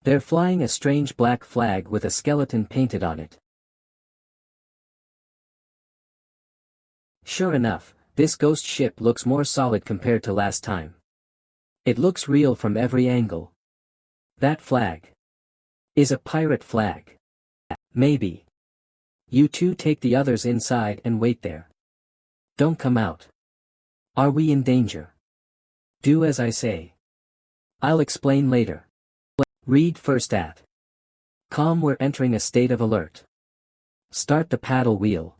They're flying a strange black flag with a skeleton painted on it. Sure enough, this ghost ship looks more solid compared to last time. It looks real from every angle. That flag is a pirate flag. Maybe. You two take the others inside and wait there. Don't come out. Are we in danger? Do as I say. I'll explain later. Read first at com. We're entering a state of alert. Start the paddle wheel.